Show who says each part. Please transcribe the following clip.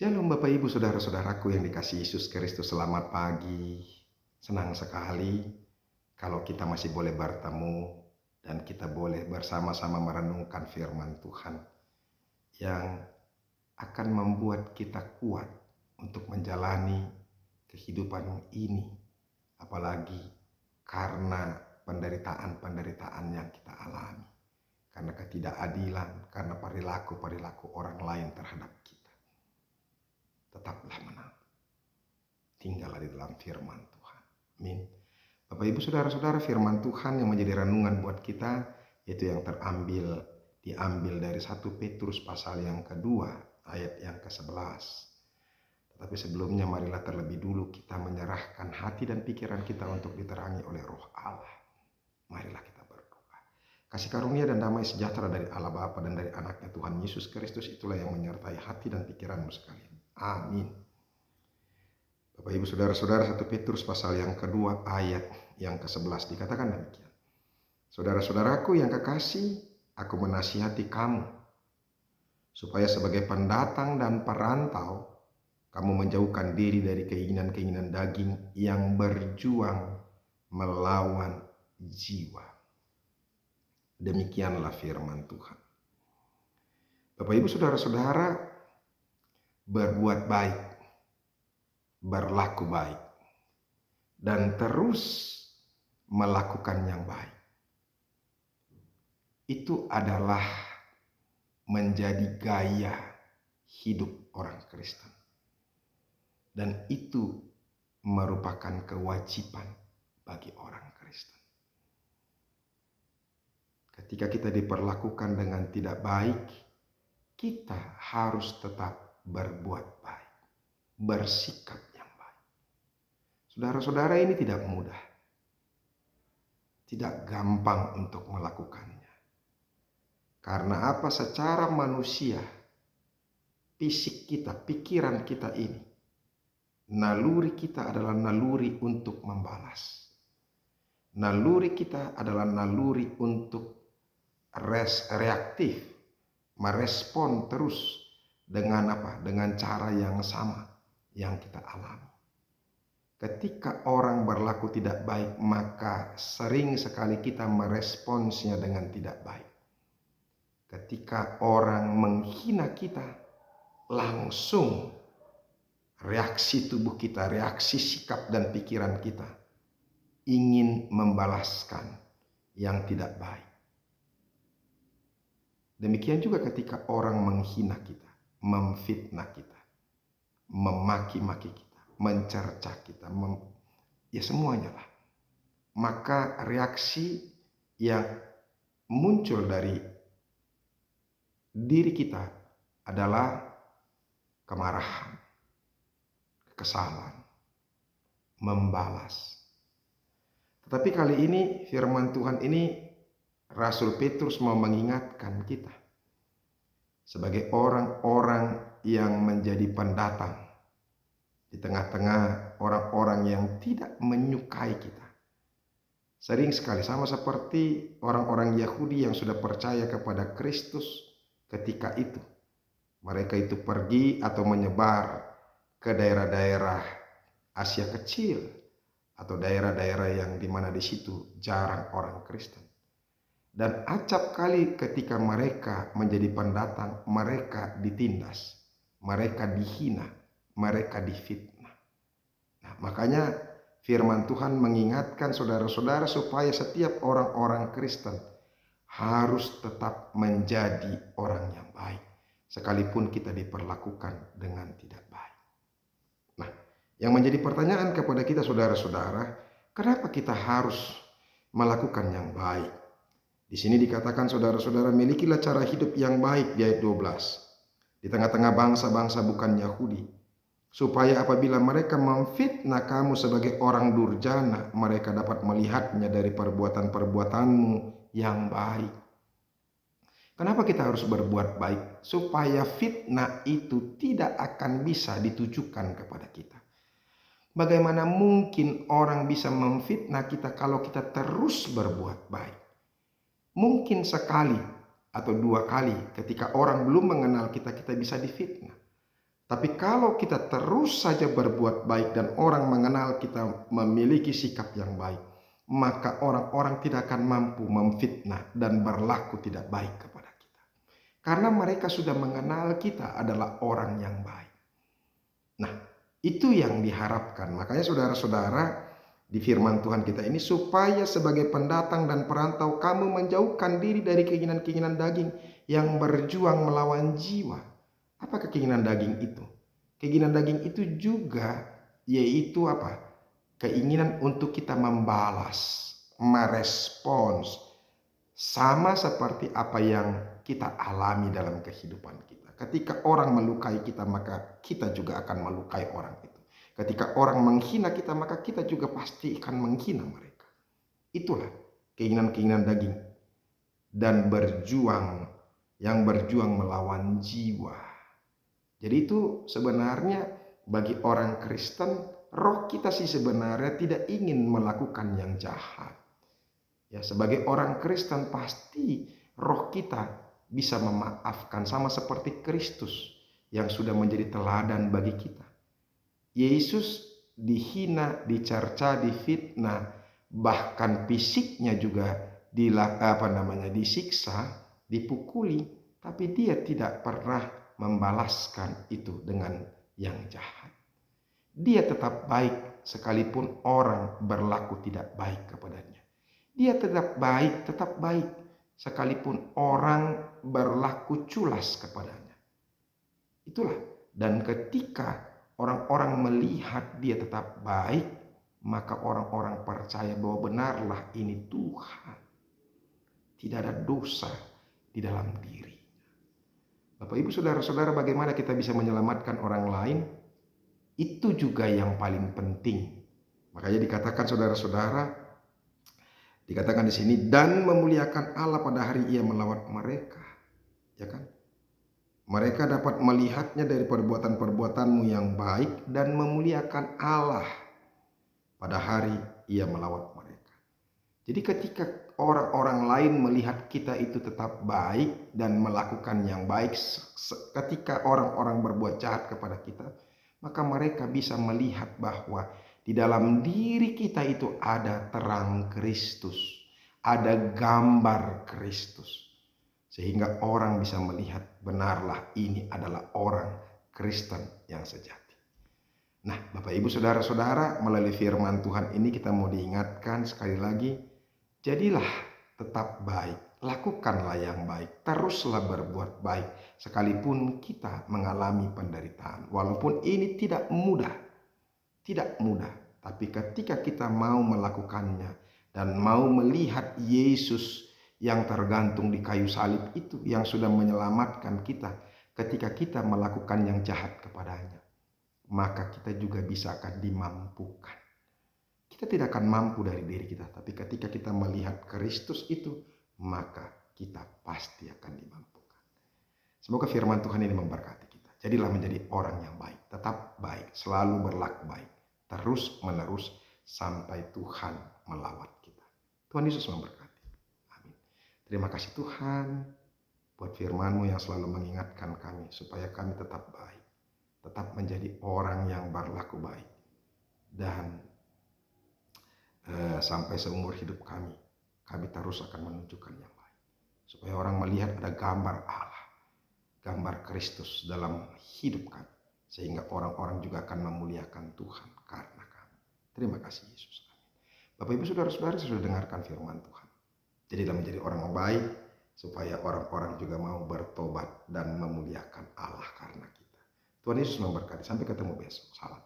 Speaker 1: Shalom Bapak Ibu Saudara-saudaraku yang dikasihi Yesus Kristus, selamat pagi. Senang sekali kalau kita masih boleh bertemu dan kita boleh bersama-sama merenungkan firman Tuhan yang akan membuat kita kuat untuk menjalani kehidupan ini, apalagi karena penderitaan-penderitaan yang kita alami, karena ketidakadilan, karena perilaku-perilaku orang lain terhadap kita. Tetaplah menang. Tinggallah di dalam firman Tuhan. Amin. Bapak Ibu Saudara-saudara, firman Tuhan yang menjadi renungan buat kita yaitu yang diambil dari 1 Petrus pasal yang kedua ayat yang ke-11. Tetapi sebelumnya marilah terlebih dulu kita menyerahkan hati dan pikiran kita untuk diterangi oleh Roh Allah. Marilah kita berdoa. Kasih karunia dan damai sejahtera dari Allah Bapa dan dari anaknya Tuhan Yesus Kristus itulah yang menyertai hati dan pikiranmu sekalian. Amin. Bapak Ibu Saudara-saudara, 1 Petrus pasal yang kedua ayat yang ke-11 dikatakan demikian. Saudara-saudaraku yang kekasih, aku menasihati kamu supaya sebagai pendatang dan perantau kamu menjauhkan diri dari keinginan-keinginan daging yang berjuang melawan jiwa. Demikianlah firman Tuhan. Bapak Ibu Saudara-saudara, berbuat baik, berlaku baik, dan terus melakukan yang baik. Itu adalah menjadi gaya hidup orang Kristen. Dan itu merupakan kewajiban bagi orang Kristen. Ketika kita diperlakukan dengan tidak baik, kita harus tetap berbuat baik, bersikap yang baik. Saudara-saudara, ini tidak mudah, tidak gampang untuk melakukannya. Karena apa? Secara manusia, fisik kita, pikiran kita ini, naluri kita adalah naluri untuk membalas. Naluri kita adalah naluri untuk reaktif, merespon terus dengan apa? Dengan cara yang sama yang kita alami. Ketika orang berlaku tidak baik, maka sering sekali kita meresponsnya dengan tidak baik. Ketika orang menghina kita, langsung reaksi tubuh kita, reaksi sikap dan pikiran kita ingin membalaskan yang tidak baik. Demikian juga ketika orang menghina kita, memfitnah kita, memaki-maki kita, mencerca kita, ya semuanya lah. Maka reaksi yang muncul dari diri kita adalah kemarahan, kekesalan, membalas. Tetapi kali ini firman Tuhan ini Rasul Petrus mau mengingatkan kita sebagai orang-orang yang menjadi pendatang di tengah-tengah orang-orang yang tidak menyukai kita. Sering sekali sama seperti orang-orang Yahudi yang sudah percaya kepada Kristus ketika itu. Mereka itu pergi atau menyebar ke daerah-daerah Asia Kecil atau daerah-daerah yang dimana di situ jarang orang Kristen. Dan acap kali ketika mereka menjadi pendatang, mereka ditindas, mereka dihina, mereka difitnah. Nah, makanya firman Tuhan mengingatkan saudara-saudara supaya setiap orang-orang Kristen harus tetap menjadi orang yang baik, sekalipun kita diperlakukan dengan tidak baik. Nah, yang menjadi pertanyaan kepada kita saudara-saudara, kenapa kita harus melakukan yang baik? Di sini dikatakan saudara-saudara, milikilah cara hidup yang baik di ayat 12. Di tengah-tengah bangsa-bangsa bukan Yahudi. Supaya apabila mereka memfitnah kamu sebagai orang durjana, mereka dapat melihatnya dari perbuatan-perbuatanmu yang baik. Kenapa kita harus berbuat baik? Supaya fitnah itu tidak akan bisa ditujukan kepada kita. Bagaimana mungkin orang bisa memfitnah kita kalau kita terus berbuat baik? Mungkin sekali atau dua kali ketika orang belum mengenal kita, kita bisa difitnah. Tapi kalau kita terus saja berbuat baik dan orang mengenal kita memiliki sikap yang baik, maka orang-orang tidak akan mampu memfitnah dan berlaku tidak baik kepada kita. Karena mereka sudah mengenal kita adalah orang yang baik. Nah, itu yang diharapkan. Makanya saudara-saudara, di firman Tuhan kita ini, supaya sebagai pendatang dan perantau kamu menjauhkan diri dari keinginan-keinginan daging yang berjuang melawan jiwa. Apa keinginan daging itu? Keinginan daging itu juga yaitu apa? Keinginan untuk kita membalas, merespons sama seperti apa yang kita alami dalam kehidupan kita. Ketika orang melukai kita, maka kita juga akan melukai orang itu. Ketika orang menghina kita, maka kita juga pasti akan menghina mereka. Itulah keinginan-keinginan daging dan yang berjuang melawan jiwa. Jadi itu sebenarnya bagi orang Kristen, roh kita sih sebenarnya tidak ingin melakukan yang jahat. Ya, sebagai orang Kristen pasti roh kita bisa memaafkan sama seperti Kristus yang sudah menjadi teladan bagi kita. Yesus dihina, dicerca, difitnah, bahkan fisiknya juga disiksa, dipukuli, tapi dia tidak pernah membalaskan itu dengan yang jahat. Dia tetap baik sekalipun orang berlaku tidak baik kepadanya. Dia tetap baik sekalipun orang berlaku culas kepadanya. Itulah. Dan ketika orang-orang melihat dia tetap baik, maka orang-orang percaya bahwa benarlah ini Tuhan. Tidak ada dosa di dalam diri. Bapak Ibu saudara-saudara, bagaimana kita bisa menyelamatkan orang lain? Itu juga yang paling penting. Makanya dikatakan saudara-saudara, dikatakan di sini, dan memuliakan Allah pada hari Ia melawat mereka. Ya kan? Mereka dapat melihatnya dari perbuatan-perbuatanmu yang baik dan memuliakan Allah pada hari Ia melawat mereka. Jadi ketika orang-orang lain melihat kita itu tetap baik dan melakukan yang baik, ketika orang-orang berbuat jahat kepada kita, maka mereka bisa melihat bahwa di dalam diri kita itu ada terang Kristus, ada gambar Kristus. Sehingga orang bisa melihat benarlah ini adalah orang Kristen yang sejati. Nah, Bapak Ibu saudara-saudara, melalui firman Tuhan ini kita mau diingatkan sekali lagi, jadilah tetap baik, lakukanlah yang baik, teruslah berbuat baik sekalipun kita mengalami penderitaan. Walaupun ini tidak mudah, tapi ketika kita mau melakukannya dan mau melihat Yesus yang tergantung di kayu salib itu yang sudah menyelamatkan kita ketika kita melakukan yang jahat kepadanya, maka kita juga bisa akan dimampukan. Kita tidak akan mampu dari diri kita, tapi ketika kita melihat Kristus itu, maka kita pasti akan dimampukan. Semoga firman Tuhan ini memberkati kita. Jadilah menjadi orang yang baik, tetap baik, selalu berlaku baik, terus menerus sampai Tuhan melawat kita. Tuhan Yesus memberkati. Amin. Terima kasih Tuhan buat firman-Mu yang selalu mengingatkan kami supaya kami tetap baik, tetap menjadi orang yang berlaku baik, dan sampai seumur hidup kami terus akan menunjukkan yang baik. Supaya orang melihat ada gambar Allah, gambar Kristus dalam hidup kami. Sehingga orang-orang juga akan memuliakan Tuhan karena kami. Terima kasih Yesus. Amin. Bapak Ibu saudara-saudara sudah dengarkan firman Tuhan. Jadilah menjadi orang yang baik, supaya orang-orang juga mau bertobat dan memuliakan Allah karena kita. Tuhan Yesus memberkati. Sampai ketemu besok. Salam.